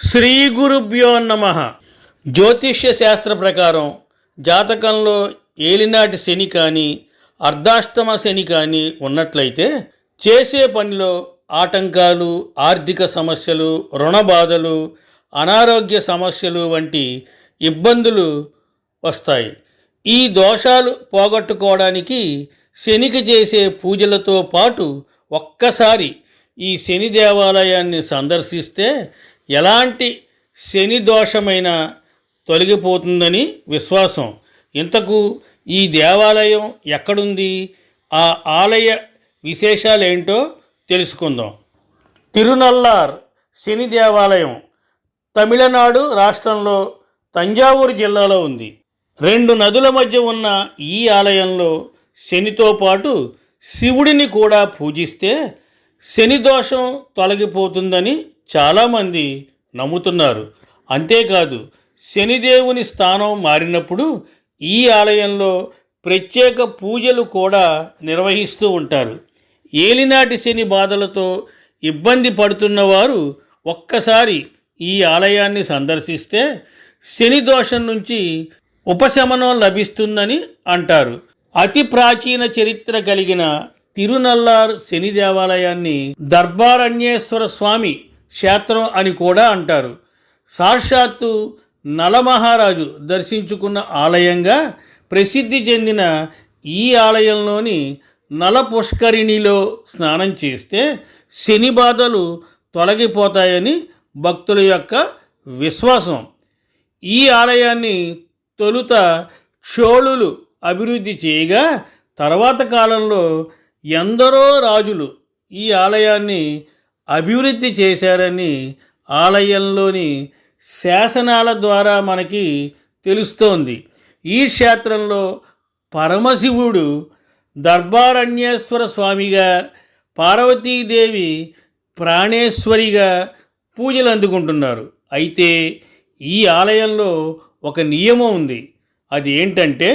శ్రీ గురుభ్యో నమ. జ్యోతిష్య శాస్త్ర ప్రకారం జాతకంలో ఏలినాటి శని కానీ అర్ధాష్టమ శని కానీ ఉన్నట్లయితే చేసే పనిలో ఆటంకాలు, ఆర్థిక సమస్యలు, రుణ బాధలు, అనారోగ్య సమస్యలు వంటి ఇబ్బందులు వస్తాయి. ఈ దోషాలు పోగొట్టుకోవడానికి శనికి చేసే పూజలతో పాటు ఒక్కసారి ఈ శని దేవాలయాన్ని సందర్శిస్తే ఎలాంటి శని దోషమైనా తొలగిపోతుందని విశ్వాసం. ఇంతకు ఈ దేవాలయం ఎక్కడుంది, ఆ ఆలయ విశేషాలేంటో తెలుసుకుందాం. తిరునల్లార్ శని దేవాలయం తమిళనాడు రాష్ట్రంలో తంజావూరు జిల్లాలో ఉంది. 2 నదుల మధ్య ఉన్న ఈ ఆలయంలో శనితో పాటు శివుడిని కూడా పూజిస్తే శని దోషం తొలగిపోతుందని చాలామంది నమ్ముతున్నారు. అంతేకాదు, శనిదేవుని స్థానం మారినప్పుడు ఈ ఆలయంలో ప్రత్యేక పూజలు కూడా నిర్వహిస్తూ ఉంటారు. ఏలినాటి శని బాధలతో ఇబ్బంది పడుతున్నవారు ఒక్కసారి ఈ ఆలయాన్ని సందర్శిస్తే శని దోషం నుంచి ఉపశమనం లభిస్తుందని అంటారు. అతి ప్రాచీన చరిత్ర కలిగిన తిరునల్లార్ శని దేవాలయాన్ని దర్బారణ్యేశ్వర స్వామి క్షేత్రం అని కూడా అంటారు. సాక్షాత్తు నలమహారాజు దర్శించుకున్న ఆలయంగా ప్రసిద్ధి చెందిన ఈ ఆలయంలోని నల పుష్కరిణిలో స్నానం చేస్తే శని బాధలు తొలగిపోతాయని భక్తుల యొక్క విశ్వాసం. ఈ ఆలయాన్ని తొలుత చోళులు అభివృద్ధి చేయగా తర్వాత కాలంలో ఎందరో రాజులు ఈ ఆలయాన్ని అభివృద్ధి చేశారని ఆలయంలోని శాసనాల ద్వారా మనకి తెలుస్తోంది. ఈ క్షేత్రంలో పరమశివుడు దర్బారణ్యేశ్వర స్వామిగా, పార్వతీదేవి ప్రాణేశ్వరిగా పూజలు అందుకుంటున్నారు. అయితే ఈ ఆలయంలో ఒక నియమం ఉంది. అది ఏంటంటే,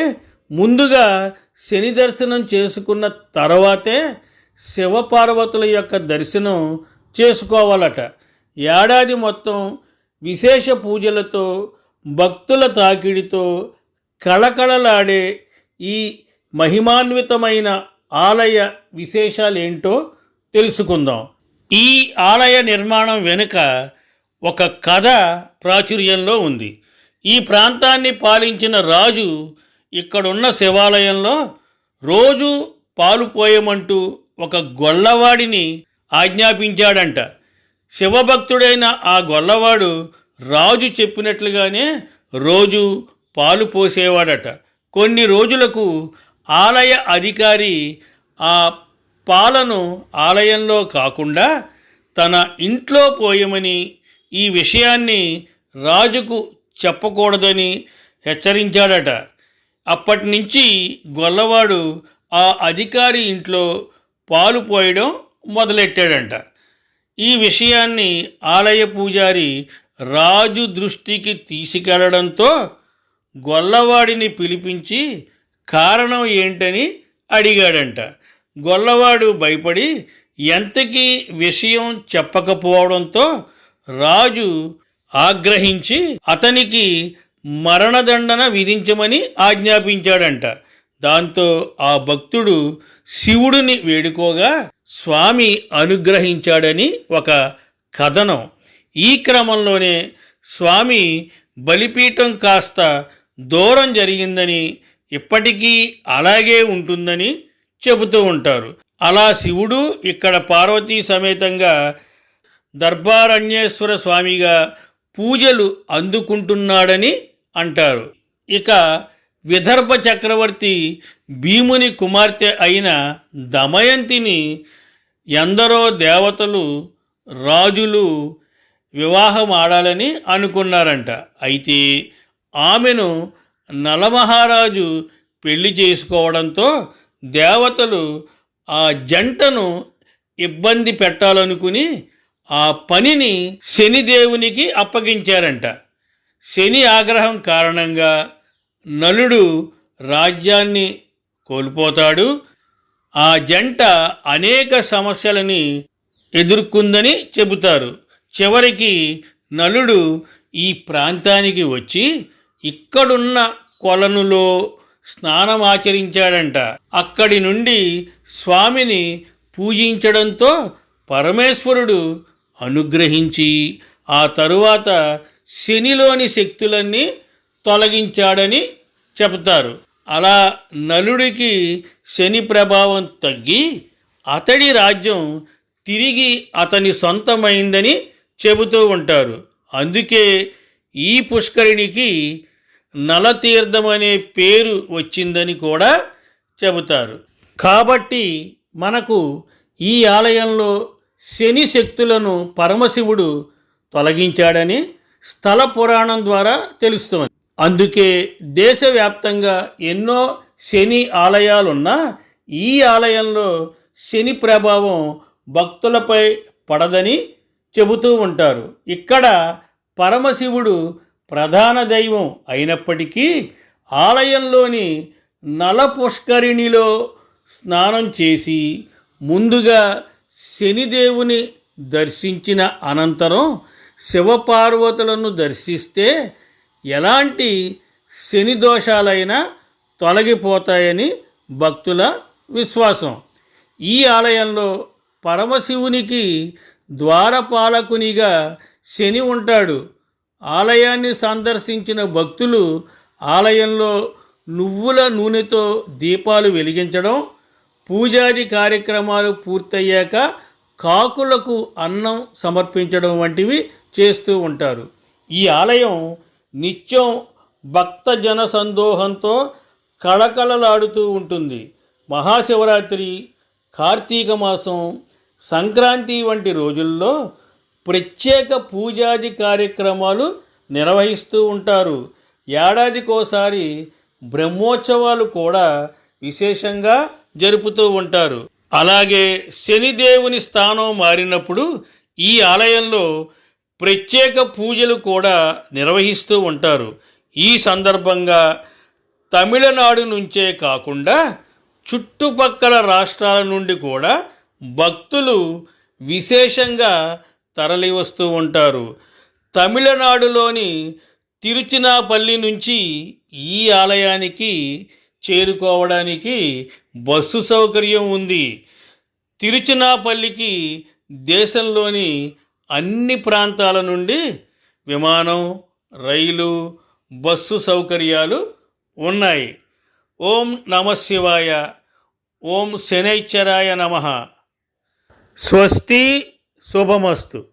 ముందుగా శని దర్శనం చేసుకున్న తర్వాతే శివపార్వతుల యొక్క దర్శనం చేసుకోవాలట. ఏడాది మొత్తం విశేష పూజలతో, భక్తుల తాకిడితో కళకళలాడే ఈ మహిమాన్వితమైన ఆలయ విశేషాలేంటో తెలుసుకుందాం. ఈ ఆలయ నిర్మాణం వెనుక ఒక కథ ప్రాచుర్యంలో ఉంది. ఈ ప్రాంతాన్ని పాలించిన రాజు ఇక్కడున్న శివాలయంలో రోజు పాలు పోయమంటూ ఒక గొల్లవాడిని ఆజ్ఞాపించాడంట. శివభక్తుడైన ఆ గొల్లవాడు రాజు చెప్పినట్లుగానే రోజు పాలు పోసేవాడట. కొన్ని రోజులకు ఆలయ అధికారి ఆ పాలను ఆలయంలో కాకుండా తన ఇంట్లో పోయమని, ఈ విషయాన్ని రాజుకు చెప్పకూడదని హెచ్చరించాడట. అప్పటి నుంచి గొల్లవాడు ఆ అధికారి ఇంట్లో పాలు పోయడం మొదలెట్టాడంట. ఈ విషయాన్ని ఆలయ పూజారి రాజు దృష్టికి తీసుకెళ్లడంతో గొల్లవాడిని పిలిపించి కారణం ఏంటని అడిగాడంట. గొల్లవాడు భయపడి ఎంతకీ విషయం చెప్పకపోవడంతో రాజు ఆగ్రహించి అతనికి మరణదండన విధించమని ఆజ్ఞాపించాడంట. దాంతో ఆ భక్తుడు శివుడిని వేడుకోగా స్వామి అనుగ్రహించాడని ఒక కథనం. ఈ క్రమంలోనే స్వామి బలిపీఠం కాస్త దూరం జరిగిందని, ఇప్పటికీ అలాగే ఉంటుందని చెబుతూ ఉంటారు. అలా శివుడు ఇక్కడ పార్వతీ సమేతంగా దర్బారణ్యేశ్వర స్వామిగా పూజలు అందుకుంటున్నాడని అంటారు. ఇక విదర్భ చక్రవర్తి భీముని కుమార్తె అయిన దమయంతిని ఎందరో దేవతలు, రాజులు వివాహం ఆడాలని అనుకున్నారంట. అయితే ఆమెను నలమహారాజు పెళ్లి చేసుకోవడంతో దేవతలు ఆ జంటను ఇబ్బంది పెట్టాలనుకుని ఆ పనిని శనిదేవునికి అప్పగించారంట. శని ఆగ్రహం కారణంగా నలుడు రాజ్యాన్ని కోల్పోతాడు. ఆ జంట అనేక సమస్యలని ఎదుర్కొందని చెబుతారు. చివరికి నలుడు ఈ ప్రాంతానికి వచ్చి ఇక్కడున్న కొలనులో స్నానమాచరించాడంట. అక్కడి నుండి స్వామిని పూజించడంతో పరమేశ్వరుడు అనుగ్రహించి ఆ తరువాత శనిలోని శక్తులన్నీ తొలగించాడని చెబుతారు. అలా నలుడికి శని ప్రభావం తగ్గి అతడి రాజ్యం తిరిగి అతని సొంతమైందని చెబుతూ ఉంటారు. అందుకే ఈ పుష్కరిణికి నలతీర్థం అనే పేరు వచ్చిందని కూడా చెబుతారు. కాబట్టి మనకు ఈ ఆలయంలో శని శక్తులను పరమశివుడు తొలగించాడని స్థల పురాణం ద్వారా తెలుస్తోంది. అందుకే దేశవ్యాప్తంగా ఎన్నో శని ఆలయాలున్నా ఈ ఆలయంలో శని ప్రభావం భక్తులపై పడదని చెబుతూ ఉంటారు. ఇక్కడ పరమశివుడు ప్రధాన దైవం అయినప్పటికీ ఆలయంలోని నల పుష్కరిణిలో స్నానం చేసి ముందుగా శనిదేవుని దర్శించిన అనంతరం శివపార్వతులను దర్శిస్తే ఎలాంటి శని దోషాలైనా తొలగిపోతాయని భక్తుల విశ్వాసం. ఈ ఆలయంలో పరమశివునికి ద్వారపాలకునిగా శని ఉంటాడు. ఆలయాన్ని సందర్శించిన భక్తులు ఆలయంలో నువ్వుల నూనెతో దీపాలు వెలిగించడం, పూజాది కార్యక్రమాలు పూర్తయ్యాక కాకులకు అన్నం సమర్పించడం వంటివి చేస్తూ ఉంటారు. ఈ ఆలయం నిత్యం భక్తజన సందోహంతో కళకళలాడుతూ ఉంటుంది. మహాశివరాత్రి, కార్తీక మాసం, సంక్రాంతి వంటి రోజుల్లో ప్రత్యేక పూజాది కార్యక్రమాలు నిర్వహిస్తూ ఉంటారు. ఏడాదికోసారి బ్రహ్మోత్సవాలు కూడా విశేషంగా జరుపుతూ ఉంటారు. అలాగే శనిదేవుని స్థానం మారినప్పుడు ఈ ఆలయంలో ప్రత్యేక పూజలు కూడా నిర్వహిస్తూ ఉంటారు. ఈ సందర్భంగా తమిళనాడు నుంచే కాకుండా చుట్టుపక్కల రాష్ట్రాల నుండి కూడా భక్తులు విశేషంగా తరలివస్తూ ఉంటారు. తమిళనాడులోని తిరుచినాపల్లి నుంచి ఈ ఆలయానికి చేరుకోవడానికి బస్సు సౌకర్యం ఉంది. తిరుచినాపల్లికి దేశంలోని అన్ని ప్రాంతాల నుండి విమానం, రైలు, బస్సు సౌకర్యాలు ఉన్నాయి. ఓం నమః శివాయ. ఓం శనైశ్చరాయ నమః. స్వస్తి. శుభమస్తు.